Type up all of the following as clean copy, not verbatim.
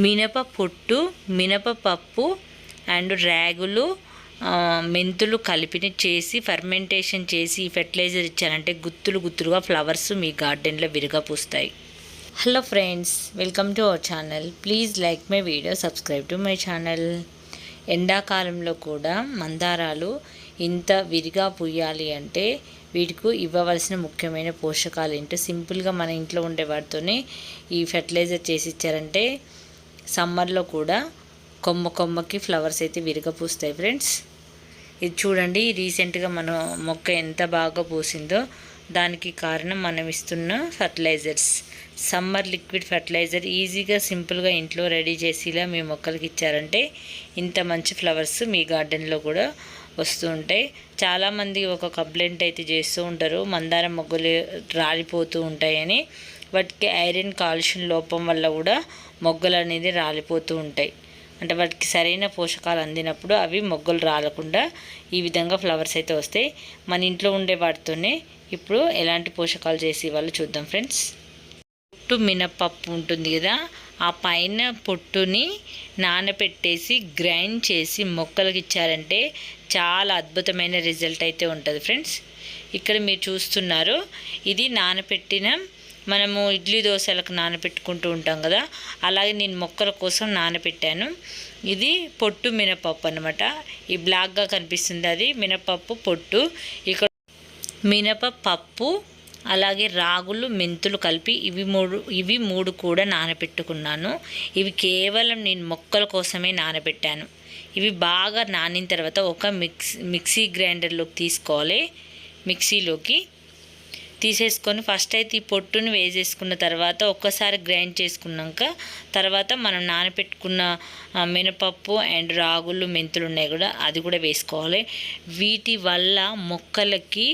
మినప పొట్టు, మినపపప్పు అండ్ రాగులు, మెంతులు కలిపి చేసి ఫర్మెంటేషన్ చేసి ఫెర్టిలైజర్ ఇచ్చారంటే గుత్తులు గుత్తులుగా ఫ్లవర్స్ మీ గార్డెన్లో విరగపూస్తాయి. Hello friends, welcome to our channel. Please like my video, subscribe to my channel. ఎండాకాలంలో కూడా మందారాలు ఇంత విరిగా పూయాలి అంటే వీటికి ఇవ్వవలసిన ముఖ్యమైన పోషకాలు ఏంటో సింపుల్గా మన ఇంట్లో ఉండే వాటితోనే ఈ ఫెర్టిలైజర్ చేసి ఇచ్చారంటే సమ్మర్లో కూడా కొమ్మకి ఫ్లవర్స్ అయితే విరగపూస్తాయి ఫ్రెండ్స్. ఇది చూడండి, రీసెంట్గా మన మొక్క ఎంత బాగా పూసిందో దానికి కారణం మనం ఇస్తున్న ఫర్టిలైజర్స్. సమ్మర్ లిక్విడ్ ఫర్టిలైజర్ ఈజీగా సింపుల్గా ఇంట్లో రెడీ చేసి ఇలా మీ మొక్కలకి ఇచ్చారంటే ఇంత మంచి ఫ్లవర్స్ మీ గార్డెన్లో కూడా వస్తూ ఉంటాయి. చాలామంది ఒక కంప్లైంట్ అయితే చేస్తూ ఉంటారు, మందారం మొగ్గలు రాలిపోతూ ఉంటాయని. వాటికి ఐరన్, కాల్షియం లోపం వల్ల కూడా మొగ్గలు అనేది రాలిపోతూ ఉంటాయి. అంటే వాటికి సరైన పోషకాలు అందినప్పుడు అవి మొగ్గలు రాలకుండా ఈ విధంగా ఫ్లవర్స్ అయితే వస్తాయి. మన ఇంట్లో ఉండే వాటితోనే ఇప్పుడు ఎలాంటి పోషకాలు చేసి ఇవ్వాలో చూద్దాం ఫ్రెండ్స్. పొట్టు మినపప్పు ఉంటుంది కదా, ఆ పైన పొట్టుని నానబెట్టేసి గ్రైండ్ చేసి మొక్కలకి ఇచ్చారంటే చాలా అద్భుతమైన రిజల్ట్ అయితే ఉంటుంది ఫ్రెండ్స్. ఇక్కడ మీరు చూస్తున్నారు, ఇది నానబెట్టిన మనము ఇడ్లీ దోశలకు నానబెట్టుకుంటూ ఉంటాం కదా, అలాగే నేను మొక్కల కోసం నానబెట్టాను. ఇది పొట్టు మినపప్పు అనమాట. ఈ బ్లాక్గా కనిపిస్తుంది అది మినపప్పు పొట్టు. ఇక్కడ మినపప్పు అలాగే రాగులు, మెంతులు కలిపి ఇవి మూడు కూడా నానబెట్టుకున్నాను. ఇవి కేవలం నేను మొక్కల కోసమే నానబెట్టాను. ఇవి బాగా నానిన తర్వాత ఒక మిక్సీ గ్రైండర్లోకి తీసుకోవాలి. మిక్సీలోకి తీసేసుకొని ఫస్ట్ అయితే ఈ పొట్టును వేసేసుకున్న తర్వాత ఒక్కసారి గ్రైండ్ చేసుకున్నాక తర్వాత మనం నానబెట్టుకున్న మినపప్పు అండ్ రాగులు, మెంతులు ఉన్నాయి కూడా అది కూడా వేసుకోవాలి. వీటి వల్ల మొక్కలకి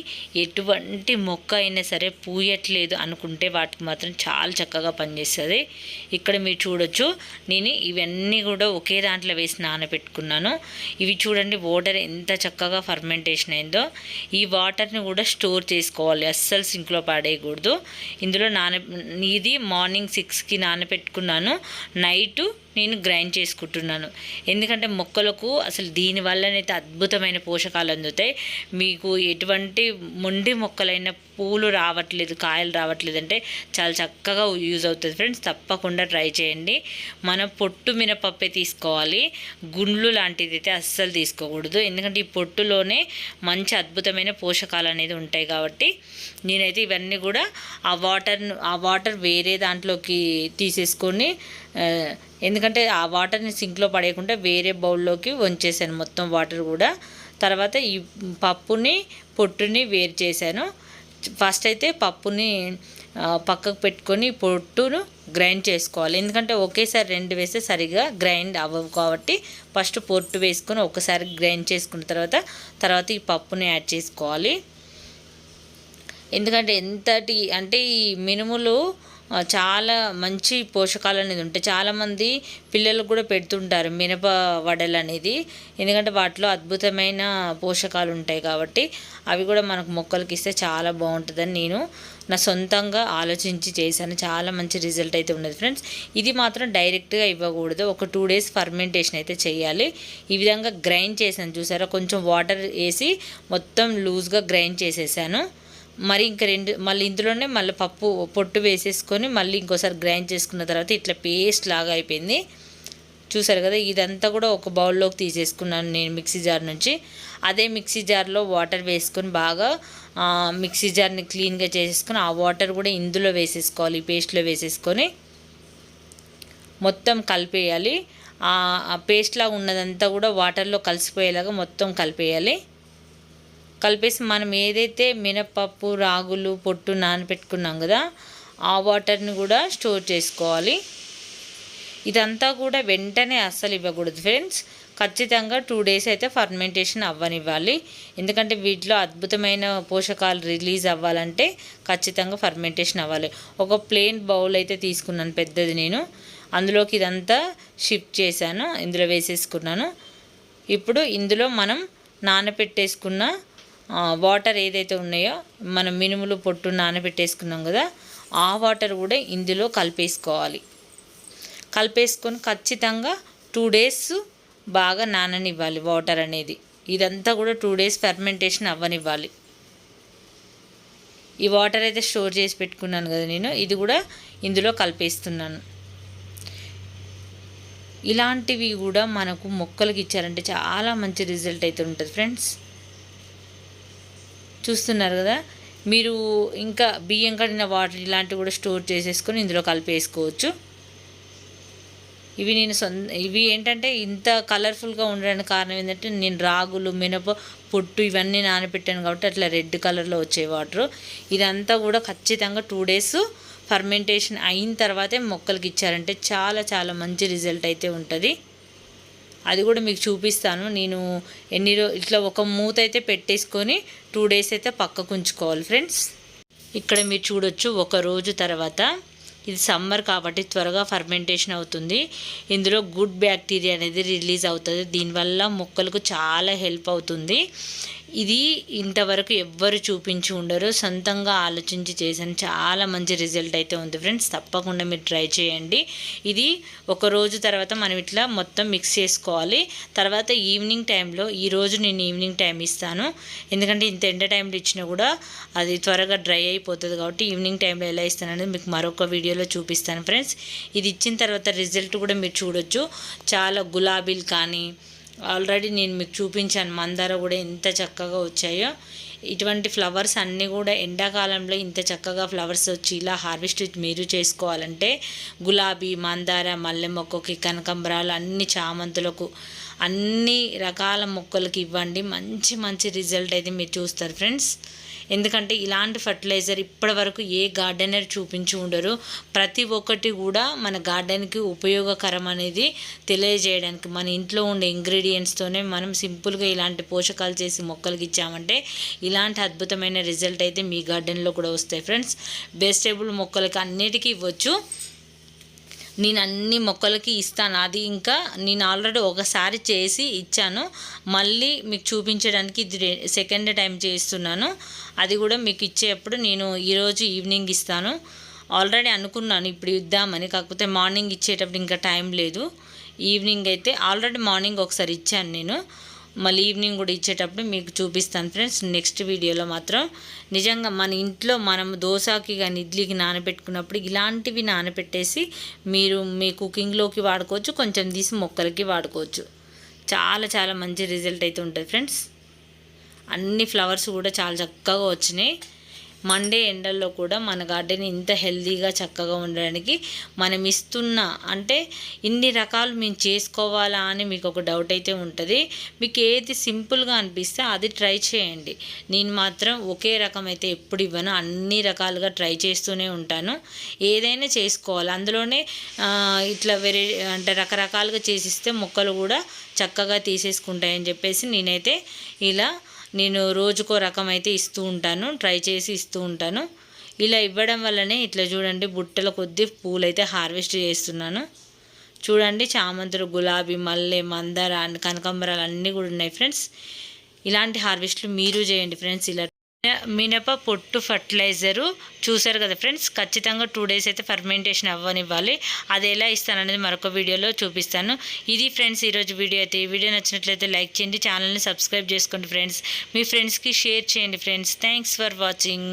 ఎటువంటి మొక్క అయినా సరే పూయట్లేదు అనుకుంటే వాటికి మాత్రం చాలా చక్కగా పనిచేస్తుంది. ఇక్కడ మీరు చూడొచ్చు, నేను ఇవన్నీ కూడా ఒకే దాంట్లో వేసి నానబెట్టుకున్నాను. ఇవి చూడండి వాటర్ ఎంత చక్కగా ఫర్మెంటేషన్ అయిందో. ఈ వాటర్ని కూడా స్టోర్ చేసుకోవాలి, అస్సలు సింక్లో పడేయకూడదు. ఇందులో ఇది మార్నింగ్ 6కి నానబెట్టుకున్నాను, నైటు నేను గ్రైండ్ చేసుకుంటున్నాను. ఎందుకంటే మొక్కలకు అసలు దీనివల్లనైతే అద్భుతమైన పోషకాలు అందుతాయి. మీకు ఎటువంటి మొండి మొక్కలైన పూలు రావట్లేదు, కాయలు రావట్లేదు అంటే చాలా చక్కగా యూజ్ అవుతుంది ఫ్రెండ్స్. తప్పకుండా ట్రై చేయండి. మనం పొట్టు మినపప్పే తీసుకోవాలి, గుండ్లు లాంటిది అయితే అస్సలు తీసుకోకూడదు. ఎందుకంటే ఈ పొట్టులోనే మంచి అద్భుతమైన పోషకాలు అనేది ఉంటాయి కాబట్టి నేనైతే ఇవన్నీ కూడా ఆ వాటర్ వేరే దాంట్లోకి తీసేసుకొని, ఎందుకంటే ఆ వాటర్ని సింక్లో పడేయకుండా వేరే బౌల్లోకి వంచేసాను మొత్తం వాటర్ కూడా. తర్వాత ఈ పప్పుని పొట్టుని వేరు చేశాను. ఫస్ట్ అయితే పప్పుని పక్కకు పెట్టుకొని పొట్టును గ్రైండ్ చేసుకోవాలి. ఎందుకంటే ఒకేసారి 2 వేస్తే సరిగా గ్రైండ్ అవ్వవు కాబట్టి ఫస్ట్ పొట్టు వేసుకొని ఒకసారి గ్రైండ్ చేసుకున్న తర్వాత ఈ పప్పుని యాడ్ చేసుకోవాలి. ఎందుకంటే అంటే ఈ మినుములు చాలా మంచి పోషకాలు అనేది ఉంటాయి. చాలామంది పిల్లలకు కూడా పెడుతుంటారు మినప వడలు అనేది. ఎందుకంటే వాటిలో అద్భుతమైన పోషకాలు ఉంటాయి కాబట్టి అవి కూడా మనకు మొక్కలకి ఇస్తే చాలా బాగుంటుందని నేను నా సొంతంగా ఆలోచించి చేశాను. చాలా మంచి రిజల్ట్ అయితే ఉన్నది ఫ్రెండ్స్. ఇది మాత్రం డైరెక్ట్గా ఇవ్వకూడదు, ఒక 2 డేస్ ఫర్మెంటేషన్ అయితే చేయాలి. ఈ విధంగా గ్రైండ్ చేశాను చూసారా, కొంచెం వాటర్ వేసి మొత్తం లూజ్గా గ్రైండ్ చేసేసాను. మరి మళ్ళీ ఇందులోనే మళ్ళీ పొట్టు వేసేసుకొని మళ్ళీ ఇంకోసారి గ్రైండ్ చేసుకున్న తర్వాత ఇట్లా పేస్ట్ లాగా అయిపోయింది చూసారు కదా. ఇదంతా కూడా ఒక బౌల్లోకి తీసేసుకున్నాను నేను మిక్సీ జార్ నుంచి. అదే మిక్సీ జార్లో వాటర్ వేసుకొని బాగా మిక్సీ జార్ని క్లీన్గా చేసేసుకొని ఆ వాటర్ కూడా ఇందులో వేసేసుకోవాలి. ఈ పేస్ట్లో వేసేసుకొని మొత్తం కలిపేయాలి. ఆ పేస్ట్లా ఉన్నదంతా కూడా వాటర్లో కలిసిపోయేలాగా మొత్తం కలిపేయాలి. కలిపేసి మనం ఏదైతే మినపప్పు, రాగులు, పొట్టు నానబెట్టుకున్నాం కదా ఆ వాటర్ని కూడా స్టోర్ చేసుకోవాలి. ఇదంతా కూడా వెంటనే అస్సలు ఇవ్వకూడదు ఫ్రెండ్స్. ఖచ్చితంగా 2 డేస్ అయితే ఫర్మెంటేషన్ అవ్వనివ్వాలి. ఎందుకంటే వీటిలో అద్భుతమైన పోషకాలు రిలీజ్ అవ్వాలంటే ఖచ్చితంగా ఫర్మెంటేషన్ అవ్వాలి. ఒక ప్లెయిన్ బౌల్ అయితే తీసుకున్నాను పెద్దది నేను, అందులోకి ఇదంతా షిఫ్ట్ చేశాను, ఇందులో వేసేసుకున్నాను. ఇప్పుడు ఇందులో మనం నానబెట్టేసుకున్న వాటర్ ఏదైతే ఉన్నాయో, మనం మినుములు పొట్టు నానబెట్టేసుకున్నాం కదా ఆ వాటర్ కూడా ఇందులో కలిపేసుకోవాలి. కలిపేసుకొని ఖచ్చితంగా 2 డేస్ బాగా నాననివ్వాలి వాటర్ అనేది. ఇదంతా కూడా 2 డేస్ ఫెర్మెంటేషన్ అవ్వనివ్వాలి. ఈ వాటర్ అయితే స్టోర్ చేసి పెట్టుకున్నాను కదా నేను, ఇది కూడా ఇందులో కలిపేస్తున్నాను. ఇలాంటివి కూడా మనకు మొక్కలకి ఇచ్చారంటే చాలా మంచి రిజల్ట్ అయితే ఉంటుంది ఫ్రెండ్స్. చూస్తున్నారు కదా, మీరు ఇంకా బియ్యం కడిగిన వాటర్ ఇలాంటివి కూడా స్టోర్ చేసేసుకొని ఇందులో కలిపేసుకోవచ్చు. ఇవి ఏంటంటే ఇంత కలర్ఫుల్గా ఉండడానికి కారణం ఏంటంటే నేను రాగులు, మినప పొట్టు ఇవన్నీ నానబెట్టాను కాబట్టి అట్లా రెడ్ కలర్లో వచ్చే వాటర్. ఇదంతా కూడా ఖచ్చితంగా 2 డేస్ ఫర్మెంటేషన్ అయిన తర్వాతే మొక్కలకి ఇచ్చారంటే చాలా చాలా మంచి రిజల్ట్ అయితే ఉంటుంది. అది కూడా మీకు చూపిస్తాను. నేను ఇట్లా ఒక మూత అయితే పెట్టేసుకొని 2 డేస్ అయితే పక్కకు ఉంచుకోవాలి ఫ్రెండ్స్. ఇక్కడ మీరు చూడొచ్చు, 1 రోజు తర్వాత ఇది సమ్మర్ కాబట్టి త్వరగా ఫర్మెంటేషన్ అవుతుంది. ఇందులో గుడ్ బ్యాక్టీరియా అనేది రిలీజ్ అవుతుంది. దీనివల్ల మొక్కలకు చాలా హెల్ప్ అవుతుంది. ఇది ఇంతవరకు ఎవ్వరు చూపించి ఉండరు, సొంతంగా ఆలోచించి చేశాను. చాలా మంచి రిజల్ట్ అయితే ఉంది ఫ్రెండ్స్. తప్పకుండా మీరు ట్రై చేయండి. ఇది 1 రోజు తర్వాత మనం ఇట్లా మొత్తం మిక్స్ చేసుకోవాలి. తర్వాత ఈవినింగ్ టైంలో, ఈరోజు నేను ఈవినింగ్ టైం ఇస్తాను, ఎందుకంటే ఇంత ఎండ టైంలో ఇచ్చినా కూడా అది త్వరగా డ్రై అయిపోతుంది కాబట్టి ఈవినింగ్ టైంలో ఎలా ఇస్తాను అనేది మీకు మరొక వీడియోలో చూపిస్తాను ఫ్రెండ్స్. ఇది ఇచ్చిన తర్వాత రిజల్ట్ కూడా మీరు చూడొచ్చు. చాలా గులాబీలు కానీ ఆల్రెడీ నేను మీకు చూపించాను, మందార కూడా ఎంత చక్కగా వచ్చాయో. ఇటువంటి ఫ్లవర్స్ అన్నీ కూడా ఎండాకాలంలో ఇంత చక్కగా ఫ్లవర్స్ వచ్చి ఇలా హార్వెస్ట్ మీరు చేసుకోవాలంటే గులాబీ, మందార, మల్లె మొక్కకి, కనకాంబరాలు, అన్ని చామంతులకు, అన్ని రకాల మొక్కలకి ఇవ్వండి. మంచి మంచి రిజల్ట్ అయితే మీరు చూస్తారు ఫ్రెండ్స్. ఎందుకంటే ఇలాంటి ఫర్టిలైజర్ ఇప్పటివరకు ఏ గార్డెనర్ చూపించి ఉండరు. ప్రతి ఒక్కటి కూడా మన గార్డెన్కి ఉపయోగకరం అనేది తెలియజేయడానికి మన ఇంట్లో ఉండే ఇంగ్రీడియంట్స్తోనే మనం సింపుల్గా ఇలాంటి పోషకాలు చేసి మొక్కలకి ఇచ్చామంటే ఇలాంటి అద్భుతమైన రిజల్ట్ అయితే మీ గార్డెన్లో కూడా వస్తాయి ఫ్రెండ్స్. వెజిటేబుల్ మొక్కలకి అన్నిటికీ ఇవ్వచ్చు. నేను అన్ని మొక్కలకి ఇస్తాను. అది ఇంకా నేను ఆల్రెడీ ఒకసారి చేసి ఇచ్చాను, మళ్ళీ మీకు చూపించడానికి ఇది సెకండ్ టైం చేస్తున్నాను. అది కూడా మీకు ఇచ్చేటప్పుడు నేను ఈరోజు ఈవినింగ్ ఇస్తాను. ఆల్రెడీ అనుకున్నాను ఇప్పుడు ఇద్దామని, కాకపోతే మార్నింగ్ ఇచ్చేటప్పుడు ఇంకా టైం లేదు. ఈవినింగ్ అయితే ఆల్రెడీ మార్నింగ్ ఒకసారి ఇచ్చాను నేను, మళ్ళీ ఈవినింగ్ కూడా ఇచ్చేటప్పుడు మీకు చూపిస్తాను ఫ్రెండ్స్. నెక్స్ట్ వీడియోలో మాత్రం నిజంగా మన ఇంట్లో మనం దోశకి కానీ ఇడ్లీకి నానబెట్టుకున్నప్పుడు ఇలాంటివి నానబెట్టేసి మీరు మీ కుకింగ్లోకి వాడుకోవచ్చు, కొంచెం తీసి మొక్కలకి వాడుకోవచ్చు. చాలా చాలా మంచి రిజల్ట్ అయితే ఉంటుంది ఫ్రెండ్స్. అన్ని ఫ్లవర్స్ కూడా చాలా చక్కగా వచ్చినాయి. మండే ఎండల్లో కూడా మన గార్డెన్ ఇంత హెల్తీగా చక్కగా ఉండడానికి మనం ఇస్తున్న, అంటే ఇన్ని రకాలు మేము చేసుకోవాలా అని మీకు ఒక డౌట్ అయితే ఉంటుంది. మీకు ఏది సింపుల్గా అనిపిస్తే అది ట్రై చేయండి. నేను మాత్రం ఒకే రకం అయితే ఎప్పుడు ఇవ్వను, అన్ని రకాలుగా ట్రై చేస్తూనే ఉంటాను. ఏదైనా చేసుకోవాలి, అందులోనే ఇట్లా అంటే రకరకాలుగా చేసిస్తే మొక్కలు కూడా చక్కగా తీసేసుకుంటాయని చెప్పేసి నేనైతే ఇలా రోజుకో రకం అయితే ఇస్తూ ఉంటాను, ట్రై చేసి ఇస్తూ ఉంటాను. ఇలా ఇవ్వడం వల్లనే ఇట్లా చూడండి బుట్టల కొద్దీ పూలైతే హార్వెస్ట్ చేస్తున్నాను. చూడండి చామంతులు, గులాబీ, మల్లె, మందార, కనకాంబరాలు అన్నీ కూడా ఉన్నాయి ఫ్రెండ్స్. ఇలాంటి హార్వెస్ట్లు మీరు చేయండి ఫ్రెండ్స్. ఇలా మినప పొట్టు ఫర్టిలైజరు చూసారు కదా ఫ్రెండ్స్. ఖచ్చితంగా 2 డేస్ అయితే ఫర్మెంటేషన్ అవ్వనివ్వాలి. అది ఎలా ఇస్తాననేది మరొక వీడియోలో చూపిస్తాను. ఇది ఫ్రెండ్స్ ఈరోజు వీడియో అయితే. ఈ వీడియో నచ్చినట్లయితే లైక్ చేయండి, ఛానల్ని సబ్స్క్రైబ్ చేసుకోండి ఫ్రెండ్స్. మీ ఫ్రెండ్స్కి షేర్ చేయండి ఫ్రెండ్స్. Thanks for watching.